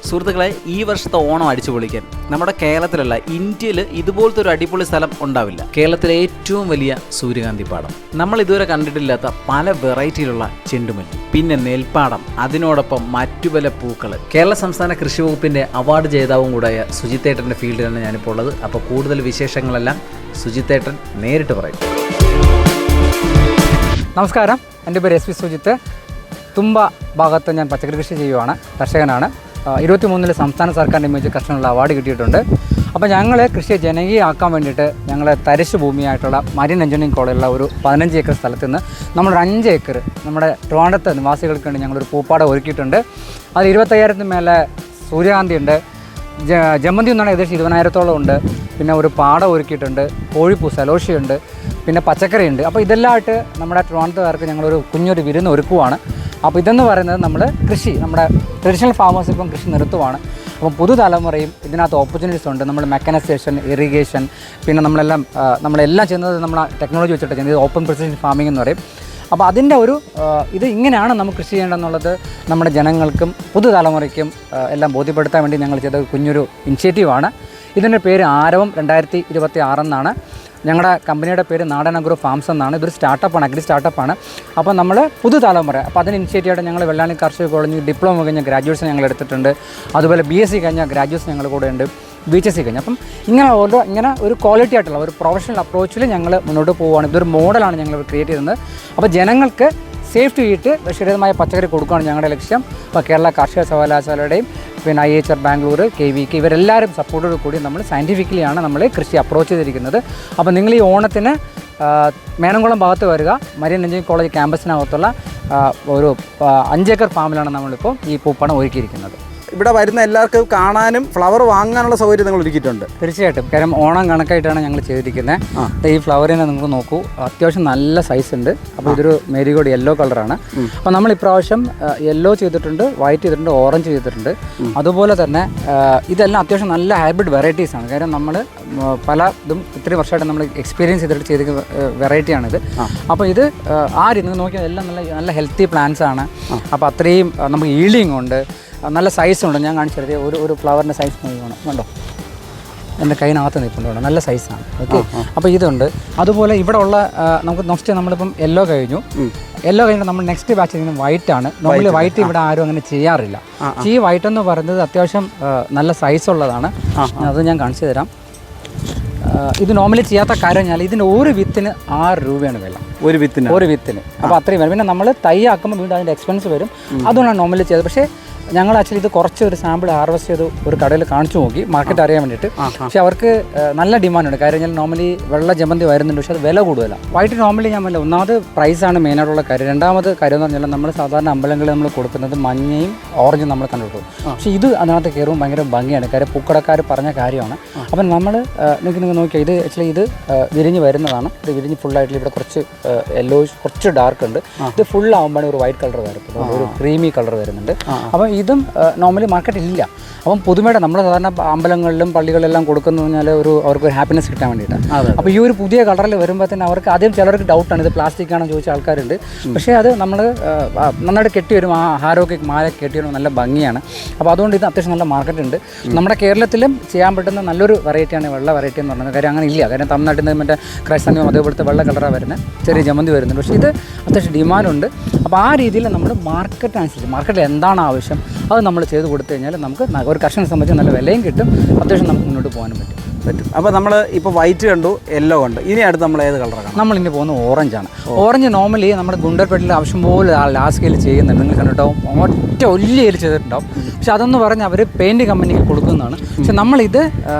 സുഹൃത്തുക്കളെ, ഈ വർഷത്തെ ഓണം അടിച്ചു പൊളിക്കാൻ നമ്മുടെ കേരളത്തിലല്ല, ഇന്ത്യയിൽ ഇതുപോലത്തെ ഒരു അടിപൊളി സ്ഥലം ഉണ്ടാവില്ല. കേരളത്തിലെ ഏറ്റവും വലിയ സൂര്യകാന്തി പാടം, നമ്മൾ ഇതുവരെ കണ്ടിട്ടില്ലാത്ത പല വെറൈറ്റിയിലുള്ള ചെണ്ടുമല്ലി, പിന്നെ നെൽപ്പാടം, അതിനോടൊപ്പം മറ്റു പല പൂക്കൾ. കേരള സംസ്ഥാന കൃഷി വകുപ്പിൻ്റെ അവാർഡ് ജേതാവും കൂടായ സുജിത്തേട്ടൻ്റെ ഫീൽഡിലാണ് ഞാനിപ്പോൾ ഉള്ളത്. അപ്പോൾ കൂടുതൽ വിശേഷങ്ങളെല്ലാം സുജിത്തേട്ടൻ നേരിട്ട് പറയും. നമസ്കാരം, എൻ്റെ പേര് SP സുജിത്ത്. തുമ്പ ഭാഗത്ത് ഞാൻ പച്ചക്കറി കൃഷി ചെയ്യുവാണ്, കർഷകനാണ്. 23 സംസ്ഥാന സർക്കാരിൻ്റെ ഇമേജ് കർഷകനുള്ള അവാർഡ് കിട്ടിയിട്ടുണ്ട്. അപ്പോൾ ഞങ്ങൾ കൃഷിയെ ജനകീയമാക്കാൻ വേണ്ടിയിട്ട് ഞങ്ങൾ തരിശ് ഭൂമിയായിട്ടുള്ള മരീൻ എഞ്ചിനീയറിംഗ് കോളേജിലുള്ള ഒരു 15 ഏക്കർ സ്ഥലത്ത് നിന്ന് നമ്മളൊരു 5 ഏക്കർ നമ്മുടെ ട്രിവാൻഡ്രത്തെ നിവാസികൾക്ക് വേണ്ടി ഞങ്ങളൊരു പൂപ്പാടം ഒരുക്കിയിട്ടുണ്ട്. അത് 25,000 മേലെ സൂര്യകാന്തി ഉണ്ട്, ജമന്തി ഒന്നാണ് ഏകദേശം 20,000-ഓളം ഉണ്ട്. പിന്നെ ഒരു പാടം ഒരുക്കിയിട്ടുണ്ട്, കോഴിപ്പൂ, സലോഷിയുണ്ട്, പിന്നെ പച്ചക്കറിയുണ്ട്. അപ്പോൾ ഇതെല്ലാമായിട്ട് നമ്മുടെ ട്രിവാൻഡ്രത്തുകാർക്ക് ഞങ്ങളൊരു കുഞ്ഞൊരു വിരുന്ന് ഒരുക്കുവാണ്. അപ്പോൾ ഇതെന്ന് പറയുന്നത് നമ്മൾ കൃഷി, നമ്മുടെ ട്രഡീഷണൽ ഫാമേഴ്സ് ഇപ്പം കൃഷി നിർത്തുവാണ്. അപ്പം പുതുതലമുറയും ഇതിനകത്ത് ഓപ്പർച്യൂണിറ്റീസ് ഉണ്ട്. നമ്മൾ മെക്കനൈസേഷൻ, ഇറിഗേഷൻ, പിന്നെ നമ്മളെല്ലാം ചെയ്യുന്നത് നമ്മൾ ടെക്നോളജി വെച്ചിട്ട് ചെയ്യുന്നത് ഓപ്പൺ പ്രിസിഷൻ ഫാമിംഗ് എന്ന് പറയും. അപ്പോൾ അതിൻ്റെ ഒരു ഇത് ഇങ്ങനെയാണ് നമുക്ക് കൃഷി ചെയ്യേണ്ടതെന്നുള്ളത് നമ്മുടെ ജനങ്ങൾക്കും പുതുതലമുറയ്ക്കും എല്ലാം ബോധ്യപ്പെടുത്താൻ വേണ്ടി ഞങ്ങൾ ചെയ്ത കുഞ്ഞൊരു ഇനിഷ്യേറ്റീവാണ്. ഇതിൻ്റെ പേര് ആരവം 2026 എന്നാണ്. ഞങ്ങളുടെ കമ്പനിയുടെ പേര് നാടൻ അഗ്രോ ഫാംസ് എന്നാണ്. ഇതൊരു സ്റ്റാർട്ടപ്പാണ്, അഗ്രി സ്റ്റാർട്ടപ്പാണ്. അപ്പോൾ നമ്മൾ പുതുതലമുറ, അപ്പോൾ അതിന് ഇനിഷ്യേറ്റീവായിട്ട് ഞങ്ങൾ വെള്ളാണി കാർഷിക കോളേജിൽ ഡിപ്ലോമ കഴിഞ്ഞ ഗ്രാജുവേറ്റ്സ് ഞങ്ങൾ എടുത്തിട്ടുണ്ട്. അതുപോലെ BSc കഴിഞ്ഞ ഗ്രാജുവേറ്റ്സ് ഞങ്ങൾ കൂടെ ഉണ്ട്, BHSc കഴിഞ്ഞു. അപ്പം ഇങ്ങനെ ഒരു ക്വാളിറ്റി ആയിട്ടുള്ള ഒരു പ്രൊഫഷണൽ അപ്രോച്ചിൽ ഞങ്ങൾ മുന്നോട്ട് പോവുകയാണ്. ഇതൊരു മോഡലാണ് ഞങ്ങൾ ക്രിയേറ്റ് ചെയ്യുന്നത്. അപ്പോൾ ജനങ്ങൾക്ക് സേഫ്റ്റി ആയിട്ട് വിഷരഹിതമായ പച്ചക്കറി കൊടുക്കുകയാണ് ഞങ്ങളുടെ ലക്ഷ്യം. അപ്പോൾ കേരള കാർഷിക സർവകലാശാലയുടെയും പിന്നെ IHR ബാംഗ്ലൂർ, KVK ഇവരെല്ലാവരും സപ്പോർട്ടോട് കൂടി നമ്മൾ സയൻറ്റിഫിക്കലിയാണ് നമ്മൾ കൃഷി അപ്രോച്ച് ചെയ്തിരിക്കുന്നത്. അപ്പോൾ നിങ്ങൾ ഈ ഓണത്തിന് മേനംകുളം ഭാഗത്ത് വരിക. മരീൻ എഞ്ചിനീയറിംഗ് കോളേജ് ക്യാമ്പസിനകത്തുള്ള ഒരു 5 ഏക്കർ ഫാമിലാണ് നമ്മളിപ്പോൾ ഈ പൂപ്പാടം ഒരുക്കിയിരിക്കുന്നത്. ഇവിടെ വരുന്ന എല്ലാവർക്കും കാണാനും ഫ്ലവർ വാങ്ങാനുള്ള സൗകര്യം നിങ്ങൾ ഒരുക്കിയിട്ടുണ്ട്. തീർച്ചയായിട്ടും, കാരണം ഓണം കണക്കായിട്ടാണ് ഞങ്ങൾ ചെയ്തിരിക്കുന്നത്. ഈ ഫ്ലവറിനെ നിങ്ങൾക്ക് നോക്കൂ, അത്യാവശ്യം നല്ല സൈസ് ഉണ്ട്. അപ്പോൾ ഇതൊരു മേരിഗോൾഡ് യെല്ലോ കളറാണ്. അപ്പോൾ നമ്മൾ ഇപ്രാവശ്യം യെല്ലോ ചെയ്തിട്ടുണ്ട്, വൈറ്റ് ചെയ്തിട്ടുണ്ട്, ഓറഞ്ച് ചെയ്തിട്ടുണ്ട്. അതുപോലെ തന്നെ ഇതെല്ലാം അത്യാവശ്യം നല്ല ഹൈബ്രിഡ് വെറൈറ്റീസ് ആണ്. കാരണം നമ്മൾ പല ഇതും ഇത്രയും വർഷമായിട്ട് നമ്മൾ എക്സ്പീരിയൻസ് ചെയ്തിട്ട് ചെയ്ത വെറൈറ്റിയാണിത്. അപ്പോൾ ഇത് ആ രീതി നോക്കിയാൽ എല്ലാം നല്ല ഹെൽത്തി പ്ലാന്റ്സ് ആണ്. അപ്പോൾ അത്രയും നമുക്ക് ഈൽഡിങ് ഉണ്ട്, നല്ല സൈസുണ്ട്. ഞാൻ കാണിച്ചത് ഒരു ഫ്ലവറിൻ്റെ സൈസ് നോക്കണം, കണ്ടോ, എൻ്റെ കയ്യിനകത്ത് നിൽപ്പുണ്ട്, നല്ല സൈസാണ്. ഓക്കെ, അപ്പോൾ ഇതുണ്ട്. അതുപോലെ ഇവിടെ ഉള്ള നമുക്ക് നെക്സ്റ്റ് നമ്മളിപ്പം യെല്ലോ കഴിഞ്ഞിട്ട് നമ്മൾ നെക്സ്റ്റ് ബാച്ച് ചെയ്യുന്നത് വൈറ്റ് ആണ്. നോർമലി വൈറ്റ് ഇവിടെ ആരും അങ്ങനെ ചെയ്യാറില്ല. ഈ വൈറ്റ് എന്ന് പറയുന്നത് അത്യാവശ്യം നല്ല സൈസ് ഉള്ളതാണ്. അത് ഞാൻ കാണിച്ചു തരാം. ഇത് നോർമലി ചെയ്യാത്ത കാര്യം ഞാൻ ഇതിൻ്റെ ഒരു വിത്തിന് 6 രൂപയാണ് വില, ഒരു വിത്തിന്. അപ്പോൾ അത്രയും വരും. പിന്നെ നമ്മൾ തൈ ആക്കുമ്പോൾ വീണ്ടും അതിൻ്റെ എക്സ്പെൻസ് വരും. അതുകൊണ്ടാണ് നോർമലി ചെയ്തത്. പക്ഷേ ഞങ്ങൾ ആക്ച്വലി ഇത് കുറച്ച് ഒരു സാമ്പിൾ ഹാർവെസ്റ്റ് ചെയ്ത് ഒരു കടയിൽ കാണിച്ചു നോക്കി, മാർക്കറ്റ് അറിയാൻ വേണ്ടിയിട്ട്. പക്ഷേ അവർക്ക് നല്ല ഡിമാൻഡുണ്ട്. കാര്യം ഞാൻ നോർമലി വെള്ള ജമന്തി വരുന്നുണ്ട്, പക്ഷേ അത് വില കൂടുതലാണ്. വൈറ്റ് നോർമലി ഞാൻ പറഞ്ഞില്ല, ഒന്നാമത് പ്രൈസാണ് മെയിനായിട്ടുള്ള കാര്യം. രണ്ടാമത് കാര്യം എന്ന് പറഞ്ഞാൽ നമ്മൾ സാധാരണ അമ്പലങ്ങളിൽ നമ്മൾ കൊടുക്കുന്നത് മഞ്ഞയും ഓറഞ്ചും നമ്മൾ കണ്ടിട്ടുള്ളൂ. പക്ഷേ ഇത് അതിനകത്ത് കയറുമ്പോൾ ഭയങ്കര ഭംഗിയാണ്. കാര്യം പൂക്കടക്കാർ പറഞ്ഞ കാര്യമാണ്. അപ്പം നമ്മൾ നിങ്ങൾ നോക്കിയാൽ ഇത് ആക്ച്വലി ഇത് വിരിഞ്ഞ് വരുന്നതാണ്. ഇത് വിരിഞ്ഞ് ഫുള്ളായിട്ട് ഇവിടെ കുറച്ച് യെല്ലോ, കുറച്ച് ഡാർക്ക് ഉണ്ട്. ഇത് ഫുള്ളാകുമ്പോഴാണ് ഒരു വൈറ്റ് കളർ വരത്തുള്ളൂ, ഒരു ക്രീമി കളർ വരുന്നുണ്ട്. അപ്പം ഇതും നോർമലി മാർക്കറ്റിൽ ഇല്ല. അപ്പം പുതുമയുടെ നമ്മൾ സാധാരണ അമ്പലങ്ങളിലും പള്ളികളിലെല്ലാം കൊടുക്കുന്നത് പറഞ്ഞാൽ അവർക്കൊരു ഹാപ്പിനെസ് കിട്ടാൻ വേണ്ടിയിട്ടാണ്. അപ്പോൾ ഈ ഒരു പുതിയ കളറിൽ വരുമ്പോൾ തന്നെ അവർക്ക് ആദ്യം ചിലർക്ക് ഡൗട്ടാണ് ഇത് പ്ലാസ്റ്റിക് ആണെന്ന് ചോദിച്ച ആൾക്കാരുണ്ട്. പക്ഷേ അത് നമ്മൾ നന്നായിട്ട് കെട്ടി വരും, ആ ഹാരമൊക്കെ മാല കെട്ടി വരും, നല്ല ഭംഗിയാണ്. അപ്പോൾ അതുകൊണ്ട് ഇത് അത്യാവശ്യം നല്ല മാർക്കറ്റ് ഉണ്ട്. നമ്മുടെ കേരളത്തിലും ചെയ്യാൻ പറ്റുന്ന നല്ലൊരു വെറൈറ്റിയാണ് വെള്ള വെറൈറ്റി എന്ന് പറയുന്നത്. കാര്യം അങ്ങനെ ഇല്ല. കാര്യം തമിഴ്നാട്ടിൽ നിന്ന് മറ്റേ ക്രൈസ്തവം അതേപോലത്തെ വെള്ള കളറാണ് വരുന്നത്, ചെറിയ ജമന്തി വരുന്നുണ്ട്. പക്ഷേ ഇത് അത്യാവശ്യം ഡിമാൻഡുണ്ട്. അപ്പോൾ ആ രീതിയിൽ നമ്മൾ മാർക്കറ്റിനനുസരിച്ച് മാർക്കറ്റിൽ എന്താണ് ആവശ്യം അത് നമ്മൾ ചെയ്ത് കൊടുത്തു കഴിഞ്ഞാൽ നമുക്ക് ഒരു കർഷകനെ സംബന്ധിച്ച് നല്ല വിലയും കിട്ടും, അത്യാവശ്യം നമുക്ക് മുന്നോട്ട് പോകാനും പറ്റും. അപ്പോൾ നമ്മൾ ഇപ്പോൾ വൈറ്റ് കണ്ടു, യെല്ലോ കണ്ടു, ഇനി അടുത്ത് നമ്മൾ ഏത് കളറാണ്? നമ്മളിനി പോകുന്നത് ഓറഞ്ചാണ്. ഓറഞ്ച് നോർമലി നമ്മുടെ ഗുണ്ടർപേട്ടിൽ ആവശ്യം പോലെ ലാസ്റ്റ് സ്കെയിൽ ചെയ്യുന്നുണ്ട്. നിങ്ങൾ കണ്ടിട്ടുണ്ടാവും, ഒറ്റ ഒല്ലിയിൽ ചെയ്തിട്ടുണ്ടാവും. പക്ഷെ അതെന്ന് പറഞ്ഞ് അവർ പെയിൻറ്റ് കമ്പനിക്ക് കൊടുക്കുന്നതാണ്. പക്ഷെ നമ്മളിത്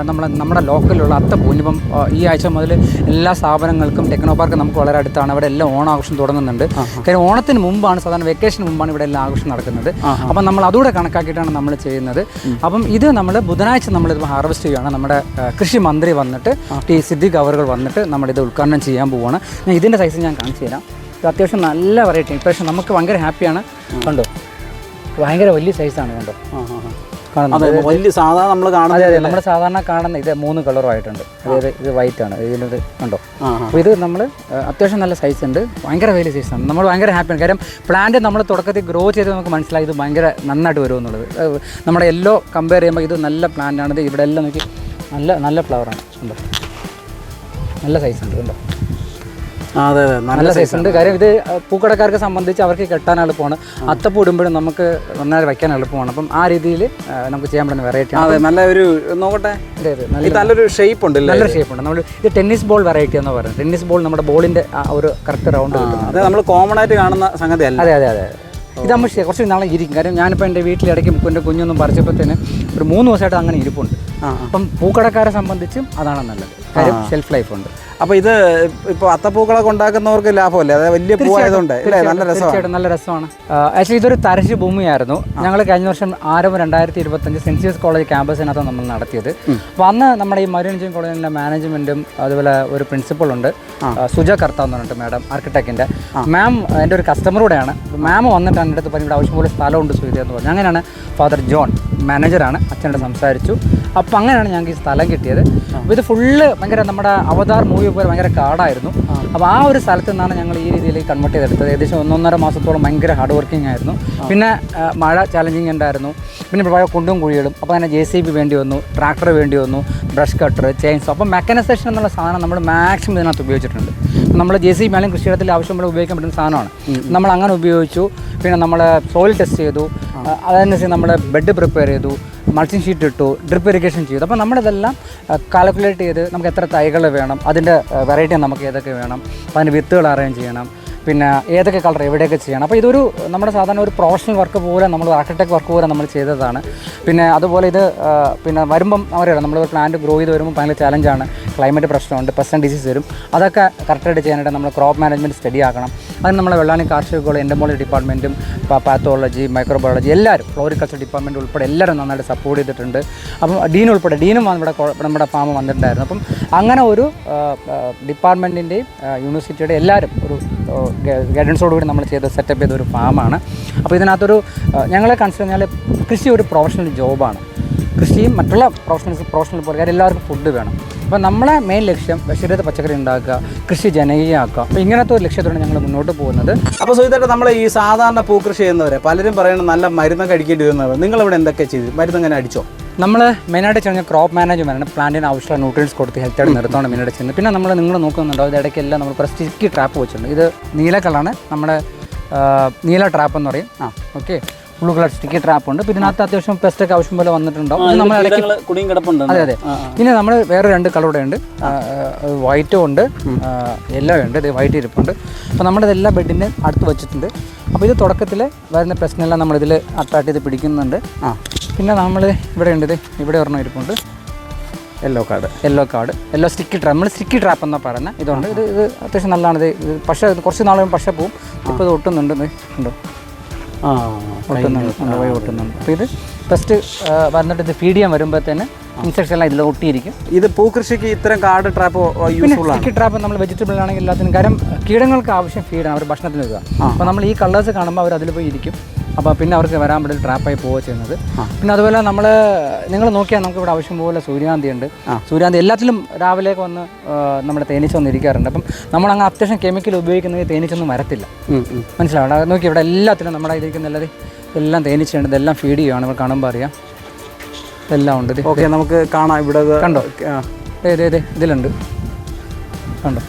നമ്മുടെ ലോക്കലിലുള്ള പൂനിപ്പം ഈ ആഴ്ച മുതൽ എല്ലാ സ്ഥാപനങ്ങൾക്കും ടെക്നോ പാർക്ക് നമുക്ക് വളരെ അടുത്താണ്. അവിടെ എല്ലാം ഓണാഘോഷം തുടങ്ങുന്നുണ്ട്. കാര്യം ഓണത്തിന് മുമ്പാണ്, സാധാരണ വെക്കേഷന് മുമ്പാണ് ഇവിടെ എല്ലാം ആഘോഷം നടക്കുന്നത്. അപ്പം നമ്മൾ അതുകൂടെ കണക്കാക്കിയിട്ടാണ് നമ്മൾ ചെയ്യുന്നത്. അപ്പം ഇത് നമ്മൾ ബുധനാഴ്ച നമ്മളിത് ഹാർവെസ്റ്റ് ചെയ്യുകയാണ്. നമ്മുടെ കൃഷി മന്ത്രി വന്നിട്ട് സിദ്ദിഖ് അവറുകൾ വന്നിട്ട് നമ്മളിത് ഉദ്ഘാടനം ചെയ്യാൻ പോവുകയാണ്. ഞാൻ ഇതിൻ്റെ സൈസ് ഞാൻ കാണിച്ചു തരാം. ഇത് അത്യാവശ്യം നല്ല വെറൈറ്റി. ഇപ്രാവശ്യം നമുക്ക് ഭയങ്കര ഹാപ്പിയാണ്. കണ്ടോ, ഭയങ്കര വലിയ സൈസാണ്. കണ്ടോ, കാണുന്നത്. അതെ, വലിയ സാധാരണ നമ്മൾ അതെ കാണുന്നത്. അതെ, നമ്മൾ സാധാരണ കാണുന്ന ഇത് 3 കളറുമായിട്ടുണ്ട്. അതായത് ഇത് വൈറ്റ് ആണ്, ഇതിനത് കണ്ടോ. അപ്പോൾ ഇത് നമ്മൾ അത്യാവശ്യം നല്ല സൈസ് ഉണ്ട്, ഭയങ്കര വലിയ സൈസാണ്. നമ്മൾ ഭയങ്കര ഹാപ്പിയാണ്. കാര്യം പ്ലാന്റ് നമ്മൾ തുടക്കത്തിൽ ഗ്രോ ചെയ്ത് നമുക്ക് മനസ്സിലായി ഇത് ഭയങ്കര നന്നായിട്ട് വരും എന്നുള്ളത്. നമ്മുടെ എല്ലോ കമ്പയർ ചെയ്യുമ്പോൾ ഇത് നല്ല പ്ലാന്റാണ്. ഇത് ഇവിടെ എല്ലാം നോക്കി നല്ല നല്ല ഫ്ലവറാണ്, ഉണ്ടോ, നല്ല സൈസ് ഉണ്ട്, ഉണ്ടോ. അതെ അതെ, നല്ല സൈസ് ഉണ്ട്. കാര്യം ഇത് പൂക്കടക്കാർക്ക് സംബന്ധിച്ച് അവർക്ക് കെട്ടാൻ എളുപ്പമാണ്, അത്തപ്പൂ ഇടുമ്പോഴും നമുക്ക് നന്നായി വയ്ക്കാൻ എളുപ്പമാണ്. അപ്പം ആ രീതിയിൽ നമുക്ക് ചെയ്യാൻ പറ്റുന്ന വെറൈറ്റി. അതെ, നല്ല ഒരു നോക്കട്ടെ, അതെ അതെ, നല്ലൊരു ഷേപ്പ് ഉണ്ട്, നല്ലൊരു ഷേപ്പ് ഉണ്ട്. നമ്മൾ ഇത് ടെന്നീസ് ബോൾ വെറൈറ്റി എന്ന് പറയുന്നത്. ടെന്നീസ് ബോൾ നമ്മുടെ ബോളിൻ്റെ ആ ഒരു കറക്റ്റ് റൗണ്ട് കിട്ടും. അതെ, നമ്മൾ കോമൺ ആയിട്ട് കാണുന്ന സംഗതി അല്ല. അതെ അതെ അതെ, ഇതാകുമ്പോൾ കുറച്ച് നാളെ ഇരിക്കും. കാര്യം ഞാനിപ്പോൾ എൻ്റെ വീട്ടിലിടയ്ക്ക് എൻ്റെ കുഞ്ഞൊന്നും പറിച്ചപ്പോൾ തന്നെ ഒരു 3 ദിവസമായിട്ട് അങ്ങനെ ഇരിപ്പുണ്ട്. അപ്പം പൂക്കടക്കാരെ സംബന്ധിച്ചും അതാണ് നല്ലത്, കാര്യം ഷെൽഫ് ലൈഫ് ഉണ്ട്. അപ്പോൾ ഇത് ഇപ്പോൾ അത്തപ്പൂക്കളൊക്കെ ഉണ്ടാക്കുന്നവർക്ക് ലാഭമല്ലേ? അതായത് വലിയ പൂവായതുകൊണ്ട് നല്ല രസമാണ്. നല്ല രസമാണ്. ആക്ച്വലി ഇതൊരു തരിശ് ഭൂമിയായിരുന്നു. ഞങ്ങൾ കഴിഞ്ഞ വർഷം ആരംഭം 2025 സെൻറ്റ് ജോസഫ് കോളേജ് ക്യാമ്പസിനകത്ത് നമ്മൾ നടത്തിയത്. അപ്പോൾ അന്ന് നമ്മുടെ ഈ മറൈൻ എഞ്ചിനീയറിംഗ് കോളേജിൻ്റെ മാനേജ്മെൻറ്റും അതുപോലെ ഒരു പ്രിൻസിപ്പളുണ്ട്, സുജ കർത്ത എന്ന് പറഞ്ഞിട്ട് മാഡം, ആർക്കിടെക്റ്റിൻ്റെ മാം എൻ്റെ ഒരു കസ്റ്റമറൂടെയാണ്. മാം വന്നിട്ട് എൻ്റെ അടുത്ത് പറഞ്ഞ ഇവിടെ ആവശ്യംപോലെ സ്ഥലമുണ്ട് സുവിധ എന്ന് പറഞ്ഞു. അങ്ങനെയാണ് ഫാദർ ജോൺ മാനേജറാണ്, അച്ഛനോട് സംസാരിച്ചു. അപ്പോൾ അങ്ങനെയാണ് ഞങ്ങൾക്ക് ഈ സ്ഥലം കിട്ടിയത്. അപ്പോൾ ഇത് ഫുള്ള് ഭയങ്കര നമ്മുടെ അവതാർ മൂവി പോലെ ഭയങ്കര കാടായിരുന്നു. അപ്പോൾ ആ ഒരു സ്ഥലത്ത് നിന്നാണ് ഞങ്ങൾ ഈ രീതിയിൽ കൺവേർട്ട് ചെയ്തെടുത്തത്. ഏകദേശം 1.5 മാസത്തോളം ഭയങ്കര ഹാർഡ് വർക്കിംഗ് ആയിരുന്നു. പിന്നെ മഴ ചാലഞ്ചിങ് ഉണ്ടായിരുന്നു. പിന്നെ പഴയ കുണ്ടും കുഴികളും. അപ്പോൾ അങ്ങനെ JCB വേണ്ടി വന്നു, ട്രാക്ടർ വേണ്ടി വന്നു, ബ്രഷ് കട്ടർ, ചെയിൻസോ. അപ്പോൾ മെക്കനൈസേഷൻ എന്നുള്ള സാധനം നമ്മൾ മാക്സിമം ഇതിനകത്ത് ഉപയോഗിച്ചിട്ടുണ്ട്. നമ്മൾ JCB ആണെങ്കിൽ കൃഷിയിടത്തിൽ ആവശ്യം പോലെ ഉപയോഗിക്കാൻ പറ്റുന്ന സാധനമാണ്. നമ്മൾ അങ്ങനെ ഉപയോഗിച്ചു. പിന്നെ നമ്മൾ സോയിൽ ടെസ്റ്റ് ചെയ്തു, അതനുസരിച്ച് നമ്മൾ ബെഡ് പ്രിപ്പയർ ചെയ്തു, മൾച്ചിങ് ഷീറ്റ് ഇട്ടു, ഡ്രിപ്പ് ഇറിഗേഷൻ ചെയ്തു. അപ്പോൾ നമ്മളിതെല്ലാം കാൽക്കുലേറ്റ് ചെയ്ത് നമുക്ക് എത്ര തൈകൾ വേണം, അതിൻ്റെ വെറൈറ്റി നമുക്ക് ഏതൊക്കെ വേണം, അപ്പോൾ അതിന് വിത്തുകൾ അറേഞ്ച് ചെയ്യണം, പിന്നെ ഏതൊക്കെ കളർ എവിടെയൊക്കെ ചെയ്യണം. അപ്പോൾ ഇതൊരു നമ്മുടെ സാധാരണ ഒരു പ്രൊഫഷണൽ വർക്ക് പോലെ, നമ്മൾ ആർക്കിടെക്ട് വർക്ക് പോലെ നമ്മൾ ചെയ്തതാണ്. പിന്നെ അതുപോലെ ഇത് പിന്നെ വരുമ്പം അവരറിയാം, നമ്മൾ പ്ലാന്റ് ഗ്രോ ചെയ്ത് വരുമ്പോൾ ഭയങ്കര ചാലഞ്ചാണ്. ക്ലൈമറ്റ് പ്രശ്നമുണ്ട്, പെസ്റ്റ് ആൻഡ് ഡിസീസ് വരും. അതൊക്കെ കറക്റ്റായിട്ട് ചെയ്യാനായിട്ട് നമ്മൾ ക്രോപ്പ് മാനേജ്മെൻറ്റ് സ്റ്റഡി ആക്കണം. അതിന് നമ്മളെ വെള്ളാണി കാർഷിക കോളേജ്, എൻഡമോളജി ഡിപ്പാർട്ട്മെൻറ്റും പാത്തോളജി, മൈക്രോബയോളജി എല്ലാവരും, ഫ്ലോറിക്കൾച്ചർ ഡിപ്പാർട്ട്മെൻറ്റ് ഉൾപ്പെടെ എല്ലാവരും നന്നായിട്ട് സപ്പോർട്ട് ചെയ്തിട്ടുണ്ട്. അപ്പം ഡീനും ഇവിടെ നമ്മുടെ ഫാം വന്നിട്ടുണ്ടായിരുന്നു. അപ്പം അങ്ങനെ ഒരു ഡിപ്പാർട്ട്മെൻറ്റിൻ്റെയും യൂണിവേഴ്സിറ്റിയുടെ എല്ലാവരും ഒരു ഗൈഡൻസോടുകൂടി നമ്മൾ സെറ്റപ്പ് ചെയ്ത ഒരു ഫാമാണ്. അപ്പോൾ ഇതിനകത്തൊരു ഞങ്ങളെ കൺസിഡർ ചെയ്താൽ കൃഷി ഒരു പ്രൊഫഷണൽ ജോബാണ്. കൃഷിയും മറ്റുള്ള പ്രൊഫഷണൽ പോലെ കാര്യം എല്ലാവർക്കും ഫുഡ് വേണം. അപ്പോൾ നമ്മളെ മെയിൻ ലക്ഷ്യം വിഷരഹിത പച്ചക്കറി ഉണ്ടാക്കുക, കൃഷി ജനകീയമാക്കുക. അപ്പോൾ ഇങ്ങനത്തെ ഒരു ലക്ഷ്യത്തോടെ ഞങ്ങൾ മുന്നോട്ട് പോകുന്നത്. അപ്പോൾ സുഹിതേട്ട, നമ്മൾ ഈ സാധാരണ പൂക്കൃഷി ചെയ്യുന്നവരെ പലരും പറയുന്നത് നല്ല മരുന്നൊക്കെ അടിക്കേണ്ടി വരുന്നവർ, നിങ്ങളിവിടെ എന്തൊക്കെ ചെയ്തു? മരുന്ന് എങ്ങനെ അടിച്ചോ? നമ്മൾ മെയിനായിട്ട് ചെയ്യുന്ന ക്രോപ്പ് മാനേജ്മെൻറ്റാണ്. പ്ലാന്റിന് ആവശ്യമുള്ള ന്യൂട്രിയൻസ് കൊടുത്ത് ഹെൽത്തായിട്ട് നിർത്തുകയാണ് മെയിനായിട്ട് ചെയ്യുന്നത്. പിന്നെ നിങ്ങൾ നോക്കുന്നുണ്ടോ, ഇത് ഇടയ്ക്കെല്ലാം നമ്മൾ കുറച്ച് സ്റ്റിക്കി ട്രാപ്പ് വെച്ചിട്ടുണ്ട്. ഇത് നീല കളറാണ്, നമ്മുടെ നീല ട്രാപ്പ് എന്ന് പറയും. Okay, blue colour sticky trap ഉണ്ട്. പിന്നെ ഇതിനകത്ത് അത്യാവശ്യം പെസ്റ്റൊക്കെ ആവശ്യം പോലെ വന്നിട്ടുണ്ടാവും. നമ്മൾ ഇടയ്ക്ക് കുടിയും കിടപ്പുണ്ട്. അതെ അതെ. പിന്നെ നമ്മൾ വേറെ 2 കളറുടെ ഉണ്ട്, വൈറ്റും ഉണ്ട്, യെല്ലോ ഉണ്ട്. ഇത് വൈറ്റ് ഇരിപ്പുണ്ട്. അപ്പോൾ നമ്മളിതെല്ലാം ബെഡിൻ്റെ അടുത്ത് വെച്ചിട്ടുണ്ട്. അപ്പോൾ ഇത് തുടക്കത്തിൽ വരുന്ന പ്രശ്നമെല്ലാം നമ്മളിതിൽ അട്രാക്ട് ചെയ്ത് പിടിക്കുന്നുണ്ട്. പിന്നെ നമ്മൾ ഇവിടെ ഉണ്ട്, ഇവിടെ ഒരെണ്ണം ഇരിപ്പുണ്ട്, യെല്ലോ സ്റ്റിക്കി ട്രാപ്പ്. നമ്മൾ സ്റ്റിക്കി ട്രാപ്പ് എന്നാണ് പറയുന്നത്. ഇതുണ്ട്, ഇത് അത്യാവശ്യം നല്ലതാണ്. ഇത് പക്ഷേ കുറച്ച് നാൾ പക്ഷേ പോവും. ഇപ്പോൾ ഇത് ഒട്ടുന്നുണ്ട്, ഉണ്ടോ, ഒട്ടുന്നുണ്ട്. അപ്പോൾ ഇത് ഫസ്റ്റ് വന്നിട്ട് ഇത് ഫീഡ് ചെയ്യാൻ വരുമ്പോൾ തന്നെ ഇൻസെക്ട്സ് എല്ലാം ഇതിൽ ഒട്ടിയിരിക്കും. ഇത് പൂക്കൃഷിക്ക് ഇത്തരം കാർഡ് ട്രാപ്പ് യൂസ്ഫുൾ ആണ്. സ്റ്റിക്കി ട്രാപ്പ് നമ്മൾ വെജിറ്റബിൾ ആണെങ്കിൽ എല്ലാത്തിനും, കാര്യം കീടങ്ങൾക്ക് ആവശ്യം ഫീഡാണ്, അവർ ഭക്ഷണത്തിന് വരിക. അപ്പോൾ നമ്മൾ ഈ കളേഴ്സ് കാണുമ്പോൾ അവർ അതിൽ പോയി ഇരിക്കും. അപ്പോൾ പിന്നെ അവർക്ക് വരാൻ പറ്റുന്ന ട്രാപ്പായി പോവുക ചെയ്യുന്നത്. പിന്നെ അതുപോലെ നിങ്ങൾ നോക്കിയാൽ നമുക്ക് ഇവിടെ ആവശ്യം പോലെ സൂര്യകാന്തി ഉണ്ട്. സൂര്യകാന്തി എല്ലാത്തിലും രാവിലെയൊക്കെ വന്ന് നമ്മുടെ തേനീച്ച വന്നിരിക്കാറുണ്ട്. അപ്പം നമ്മളങ്ങ് അത്യാവശ്യം കെമിക്കൽ ഉപയോഗിക്കുന്നത് തേനീച്ചൊന്നും വരത്തില്ല, മനസ്സിലാവും. നോക്കി ഇവിടെ എല്ലാത്തിലും നമ്മുടെ ഇതിരിക്കുന്ന എല്ലാം തേനീച്ചയുണ്ട്. ഇതെല്ലാം ഫീഡ് ചെയ്യുകയാണ്, നമ്മൾ കാണുമ്പോൾ അറിയാം. എല്ലാം ഉണ്ട്. ഓക്കെ, നമുക്ക് കാണാം. ഇവിടെ കണ്ടോ, ഇതിലുണ്ട്, കണ്ടോ,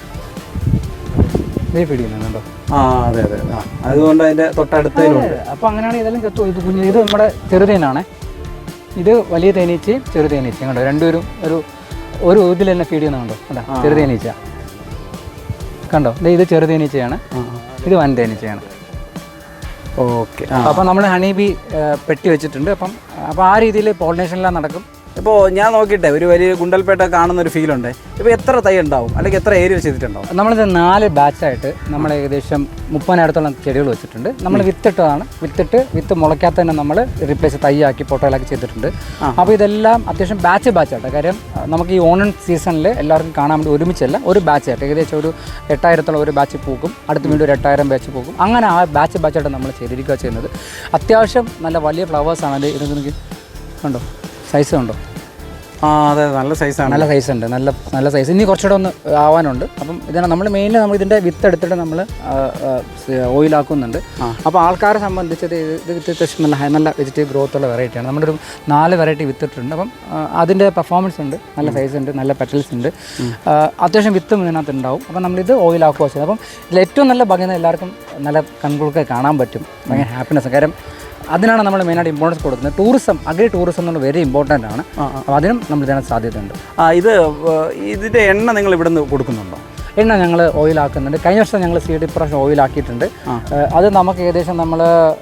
ഇതേ ഫീഡ് ചെയ്യുന്നുണ്ടോ? അതെ അതെ, അതുകൊണ്ട് അതിൻ്റെ തൊട്ടടുത്തതിലുണ്ട്. അപ്പോൾ അങ്ങനെയാണ് ഇതെല്ലാം ചത്തു. ഇത് കുഞ്ഞ്, ഇത് നമ്മുടെ ചെറുതേനാണ്. ഇത് വലിയ തേനീച്ചയും ചെറു തേനീച്ചയും കണ്ടോ, രണ്ടുപേരും ഒരു ഇതിൽ തന്നെ ഫീഡ് ചെയ്യുന്നുണ്ടോ? കണ്ടോ, ചെറുതേനീച്ച കണ്ടോ. ഇത് ചെറുതേനീച്ചയാണ്, ഇത് വൻ തേനീച്ചയാണ്. ഓക്കെ, അപ്പോൾ നമ്മൾ ഹണി ബി പെട്ടി വെച്ചിട്ടുണ്ട്. അപ്പോൾ ആ രീതിയിൽ പോളിനേഷനെല്ലാം നടക്കും. ഇപ്പോൾ ഞാൻ നോക്കിയിട്ടെ ഒരു വലിയ ഗുണ്ടൽപേട്ട കാണുന്ന ഒരു ഫീലുണ്ട്. ഇപ്പോൾ എത്ര തൈ ഉണ്ടാവും, അല്ലെങ്കിൽ എത്ര ഏരിയ ചെയ്തിട്ടുണ്ടാവും? നമ്മളിത് 4 ബാച്ചായിട്ട് നമ്മൾ ഏകദേശം 30,000-ഓളം ചെടികൾ വെച്ചിട്ടുണ്ട്. നമ്മൾ വിത്ത് മുളയ്ക്കാത്ത തന്നെ നമ്മൾ റീപ്ലേസ് തൈയാക്കി പൊട്ടോയിലാക്കി ചെയ്തിട്ടുണ്ട്. അപ്പോൾ ഇതെല്ലാം അത്യാവശ്യം ബാച്ചായിട്ട്, കാര്യം നമുക്ക് ഈ ഓണം സീസണിൽ എല്ലാവർക്കും കാണാൻ വേണ്ടി ഒരുമിച്ചല്ല, ഒരു ബാച്ചായിട്ട് ഏകദേശം ഒരു 8,000-ഓളം ഒരു ബാച്ച് പൂക്കും, അടുത്ത് വീണ്ടും ഒരു 8,000 ബാച്ച് പൂക്കും. അങ്ങനെ ആ ബാച്ചായിട്ട് നമ്മൾ ചെയ്തിരിക്കുക ചെയ്യുന്നത്. അത്യാവശ്യം നല്ല വലിയ ഫ്ലവേഴ്സാണ്. ഇത് കണ്ടോ സൈസ് കണ്ടോ? അതെ, നല്ല സൈസാണ്. നല്ല സൈസ് ഉണ്ട്, നല്ല സൈസ്. ഇനി കുറച്ചുകൂടെ ഒന്ന് ആവാനുണ്ട്. അപ്പം ഇതിനെ നമ്മൾ മെയിൻലി നമ്മൾ ഇതിൻ്റെ വിത്ത് എടുത്തിട്ട് നമ്മൾ ഓയിലാക്കുന്നുണ്ട്. അപ്പോൾ ആൾക്കാരെ സംബന്ധിച്ച് ഇത് അത്യാവശ്യം നല്ല വെജിറ്റേറിയൻ ഗ്രോത്ത് ഉള്ള വെറൈറ്റിയാണ്. നമ്മളൊരു 4 വെറൈറ്റി വിത്ത് ഇട്ടിട്ടുണ്ട്. അപ്പം അതിൻ്റെ പെർഫോമൻസ് ഉണ്ട്, നല്ല സൈസ് ഉണ്ട്, നല്ല പെറ്റൽസ് ഉണ്ട്, അത്യാവശ്യം വിത്തും ഇതിനകത്ത് ഉണ്ടാവും. അപ്പം നമ്മളിത് ഓയിലാക്കുക ചെയ്യുന്നത്. അപ്പം ഇതിൽ ഏറ്റവും നല്ല ഭംഗി എല്ലാവർക്കും നല്ല കൺകുളിക്ക് കാണാൻ പറ്റും, ഭയങ്കര ഹാപ്പിനെസ്. കാര്യം അതിനാണ് നമ്മൾ മെയിനായിട്ട് ഇമ്പോർട്ടൻസ് കൊടുക്കുന്നത്. ടൂറിസം, അഗ്രി ടൂറിസം എന്നുള്ളത് വെരി ഇമ്പോർട്ടൻ്റ് ആണ്. അപ്പോൾ അതിനും നമ്മൾ ഇതിനകത്ത് സാധ്യതയുണ്ട്. ഇതിൻ്റെ എണ്ണ നിങ്ങൾ ഇവിടെ നിന്ന് കൊടുക്കുന്നുണ്ടോ? എണ്ണ ഞങ്ങൾ ഓയിലാക്കുന്നുണ്ട്. കഴിഞ്ഞ വർഷം ഞങ്ങൾ സീഡ് ഇപ്രാവശ്യം ഓയിലാക്കിയിട്ടുണ്ട്. അത് നമുക്ക് ഏകദേശം നമ്മൾ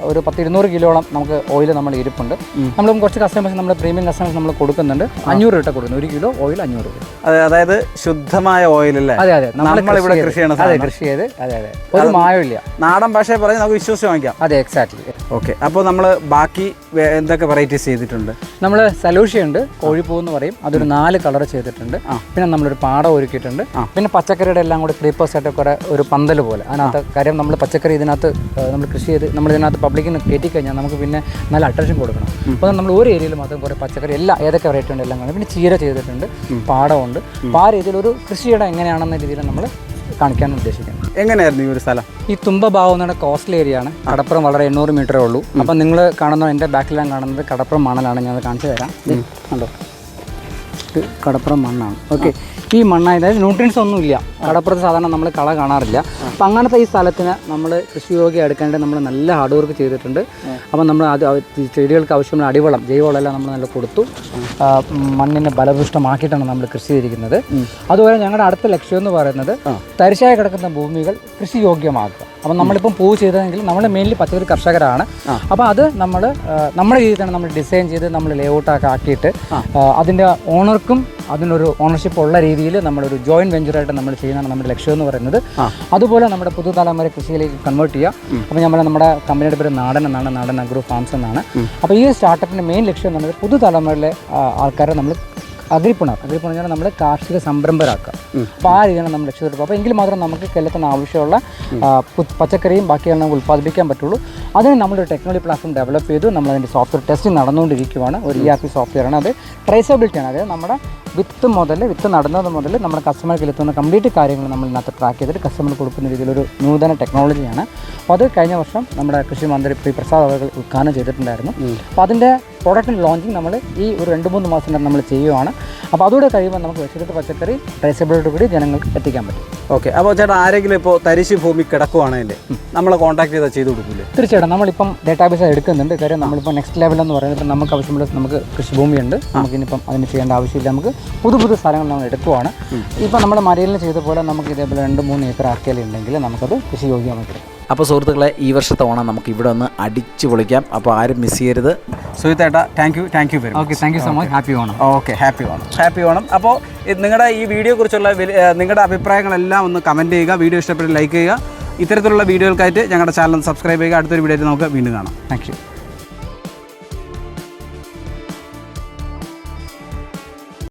ഒരു 100-200 കിലോളം നമുക്ക് ഓയിൽ നമ്മൾ ഇരിപ്പുണ്ട്. നമ്മളും കുറച്ച് കസ്റ്റമേഴ്സ്, നമ്മുടെ പ്രീമിയം കസ്റ്റമേഴ്സ് നമ്മൾ കൊടുക്കുന്നുണ്ട്. 500 രൂപ കൊടുക്കുന്നു, 1 കിലോ ഓയിൽ 500 രൂപ. അതായത് ശുദ്ധമായ ഓയിലല്ലേ? അതെ, നമ്മളിവിടെ കൃഷി ചെയ്യണം. അതെ, കൃഷി ചെയ്ത് ഒരു മായമില്ല. നാടൻ ഭാഷയെ പറഞ്ഞ് നമുക്ക് വിശ്വസിച്ച് വാങ്ങിക്കാം. അതെ, എക്സാക്ട്ലി. ഓക്കെ, അപ്പോൾ നമ്മൾ ബാക്കി എന്തൊക്കെ വെറൈറ്റീസ് ചെയ്തിട്ടുണ്ട്? നമ്മൾ സലൂഷ്യ ഉണ്ട്, കോഴിപ്പൂ എന്ന് പറയും, അതൊരു 4 കളർ ചെയ്തിട്ടുണ്ട്. പിന്നെ നമ്മളൊരു പാടം ഒരുക്കിയിട്ടുണ്ട്. പിന്നെ പച്ചക്കറിയുടെ എല്ലാം കൂടി ക്രീപ്പേഴ്സായിട്ട് കുറേ ഒരു പന്തൽ പോലെ അതിനകത്ത്. കാര്യം നമ്മൾ പച്ചക്കറി ഇതിനകത്ത് നമ്മൾ കൃഷി ചെയ്ത് നമ്മൾ ഇതിനകത്ത് പബ്ലിക്കിന് കയറ്റി കഴിഞ്ഞാൽ നമുക്ക് പിന്നെ നല്ല അട്രാക്ഷൻ കൊടുക്കണം. അപ്പോൾ നമ്മൾ ഒരു ഏരിയയിൽ മാത്രം കുറേ പച്ചക്കറി ഏതൊക്കെ വെറൈറ്റി ഉണ്ട് എല്ലാം കാണും. പിന്നെ ചീര ചെയ്തിട്ടുണ്ട്, പാടമുണ്ട്. അപ്പോൾ ആ രീതിയിൽ ഒരു കൃഷിയുടെ എങ്ങനെയാണെന്ന രീതിയിൽ നമ്മൾ കാണിക്കാൻ ഉദ്ദേശിക്കുന്നത്. എങ്ങനെയായിരുന്നു ഈ ഒരു സ്ഥലം? ഈ തുമ്പ ഭാഗം എന്ന് പറഞ്ഞാൽ കോസ്റ്റ്ലി ഏരിയ ആണ്. കടപ്പുറം വളരെ 800 മീറ്ററേ ഉള്ളൂ. അപ്പം നിങ്ങൾ കാണുന്ന എൻ്റെ ബാക്കിലാണ് കാണുന്നത് കടപ്പുറം മണലാണ്. ഞാൻ കാണിച്ചു തരാം. കണ്ടോ, ഇത് കടപ്പുറം മണ്ണാണ്. ഓക്കെ, ഈ മണ്ണ അതായത് ന്യൂട്രിയൻസ് ഒന്നുമില്ല. കടപ്പുറത്ത് സാധാരണ നമ്മൾ കള കാണാറില്ല. അപ്പം അങ്ങനത്തെ ഈ സ്ഥലത്തിന് നമ്മൾ കൃഷിയോഗ്യം എടുക്കേണ്ടത് നമ്മൾ നല്ല ഹാർഡ് വർക്ക് ചെയ്തിട്ടുണ്ട്. അപ്പം നമ്മൾ അത് ചെടികൾക്ക് ആവശ്യമുള്ള അടിവളം, ജൈവവളം എല്ലാം നമ്മൾ നല്ല കൊടുത്തു. മണ്ണിനെ ബലപുഷ്ടമാക്കിയിട്ടാണ് നമ്മൾ കൃഷി ചെയ്തിരിക്കുന്നത്. അതുപോലെ ഞങ്ങളുടെ അടുത്ത ലക്ഷ്യം എന്ന് പറയുന്നത് തരിശായി കിടക്കുന്ന ഭൂമികൾ കൃഷിയോഗ്യമാക്കുക. അപ്പം നമ്മളിപ്പം പൂ ചെയ്തതെങ്കിൽ നമ്മൾ മെയിൻലി പച്ചക്കറി കർഷകരാണ്. അപ്പോൾ അത് നമ്മൾ നമ്മുടെ രീതിയിൽ തന്നെ നമ്മൾ ഡിസൈൻ ചെയ്ത് നമ്മൾ ലേഔട്ടൊക്കെ ആക്കിയിട്ട് അതിൻ്റെ ഓണർക്കും അതിനൊരു ഓണർഷിപ്പ് ഉള്ള രീതിയിൽ നമ്മളൊരു ജോയിൻറ്റ് വെഞ്ചറായിട്ട് നമ്മൾ ചെയ്യുന്നതാണ് നമ്മുടെ ലക്ഷ്യം എന്ന് പറയുന്നത്. അതുപോലെ നമ്മുടെ പുതുതലമുറ കൃഷിയിലേക്ക് കൺവേർട്ട് ചെയ്യുക. അപ്പോൾ നമ്മുടെ കമ്പനിയുടെ പേര് നാടൻ എന്നാണ്, നാടൻ അഗ്രോ ഫാംസ് എന്നാണ്. അപ്പോൾ ഈ സ്റ്റാർട്ടപ്പിൻ്റെ മെയിൻ ലക്ഷ്യം എന്ന് പറയുന്നത് പുതുതലമുറയിലെ ആൾക്കാരെ നമ്മൾ അഗ്രിപ്പുണർ നമ്മൾ കാർഷിക സംരംഭരാക്കുക. അപ്പോൾ ആ രീതിയാണ് നമ്മൾ ലക്ഷ്യത്തിലെടുക്കുക. അപ്പോൾ എങ്കിൽ മാത്രം നമുക്ക് കേരളത്തിന് ആവശ്യമുള്ള പച്ചക്കറിയും ബാക്കിയെല്ലാം നമുക്ക് ഉൽപ്പാദിപ്പിക്കാൻ പറ്റുള്ളൂ. അതിന് നമ്മളൊരു ടെക്നോളജി പ്ലാറ്റ്ഫോം ഡെവലപ്പ് ചെയ്തു. നമ്മളതിൻ്റെ സോഫ്റ്റ്വെയർ ടെസ്റ്റിംഗ് നടന്നുകൊണ്ടിരിക്കുകയാണ്. ഒരു ERP സോഫ്റ്റ്വെയറാണ്. അത് ട്രേസബിലിറ്റിയാണ്. അതായത് നമ്മുടെ വിത്ത് നടുന്നത് മുതൽ നമ്മുടെ കസ്റ്റമർക്ക് എത്തുന്ന കംപ്ലീറ്റ് കാര്യങ്ങൾ നമ്മൾ ഇതിനകത്ത് ട്രാക്ക് ചെയ്തിട്ട് കസ്റ്റമർ കൊടുക്കുന്ന രീതിയിലൊരു നൂതന ടെക്നോളജിയാണ്. അപ്പോൾ അത് കഴിഞ്ഞ വർഷം നമ്മുടെ കൃഷി മന്ത്രി പി പ്രസാദ് അവർ ഉദ്ഘാടനം ചെയ്തിട്ടുണ്ടായിരുന്നു. അപ്പോൾ അതിൻ്റെ പ്രോഡക്റ്റിൻ്റെ ലോഞ്ചിങ് നമ്മൾ ഈ ഒരു 2-3 മാസം നമ്മൾ ചെയ്യുവാണ്. അപ്പോൾ അതുകൂടെ കഴിയുമ്പോൾ നമുക്ക് വിശദ പച്ചക്കറി ട്രേസബിലിറ്റി കൂടി ജനങ്ങൾക്ക് എത്തിക്കാൻ പറ്റും. ഓക്കെ, അപ്പോൾ ചേട്ടാ ആരെങ്കിലും ഇപ്പോൾ തരിശ് ഭൂമി കിടക്കുവാണെങ്കിൽ നമ്മളെ കോൺടാക്ട് ചെയ്താൽ ചെയ്ത് കൊടുക്കില്ലേ? തീർച്ചയായിട്ടും നമ്മളിപ്പം ഡേറ്റാബേസ് എടുക്കുന്നുണ്ട്. കാര്യം നമ്മളിപ്പോൾ നെക്സ്റ്റ് ലെവൽ എന്ന് പറയുന്നത് ഇപ്പം നമുക്ക് ആവശ്യമുള്ള നമുക്ക് കൃഷിഭൂമിയുണ്ട്. നമുക്കിനിപ്പം അതിന് ചെയ്യേണ്ട ആവശ്യമില്ല. നമുക്ക് പുതിയ സ്ഥലങ്ങൾ നമ്മൾ എടുക്കുവാണ്. ഇപ്പം നമ്മൾ മരയിലിന് ചെയ്ത പോലെ നമുക്ക് ഇതേപോലെ 2-3 ഏക്കർ ആക്കിയാലുണ്ടെങ്കിൽ നമുക്കത് കൃഷിയോഗ്യമായിട്ട്. അപ്പോൾ സുഹൃത്തുക്കളെ, ഈ വർഷത്തെ ഓണം നമുക്ക് ഇവിടെ ഒന്ന് അടിച്ചു പൊളിക്കാം. അപ്പോൾ ആരും മിസ് ചെയ്യരുത്. സുഹിത്തേട്ടാ, thank you very much. Okay, thank you so much. Happy Onam. Okay, happy Onam. അപ്പോൾ നിങ്ങളുടെ ഈ വീഡിയോയെക്കുറിച്ചുള്ള നിങ്ങളുടെ അഭിപ്രായങ്ങളെല്ലാം ഒന്ന് കമൻറ്റ് ചെയ്യുക. വീഡിയോ ഇഷ്ടപ്പെട്ട് ലൈക്ക് ചെയ്യുക. ഇത്തരത്തിലുള്ള വീഡിയോകൾക്കായിട്ട് ഞങ്ങളുടെ ചാനൽ സബ്സ്ക്രൈബ് ചെയ്യുക. അടുത്തൊരു വീഡിയോ ആയിട്ട് നമുക്ക് വീണ്ടും കാണാം. Thank you.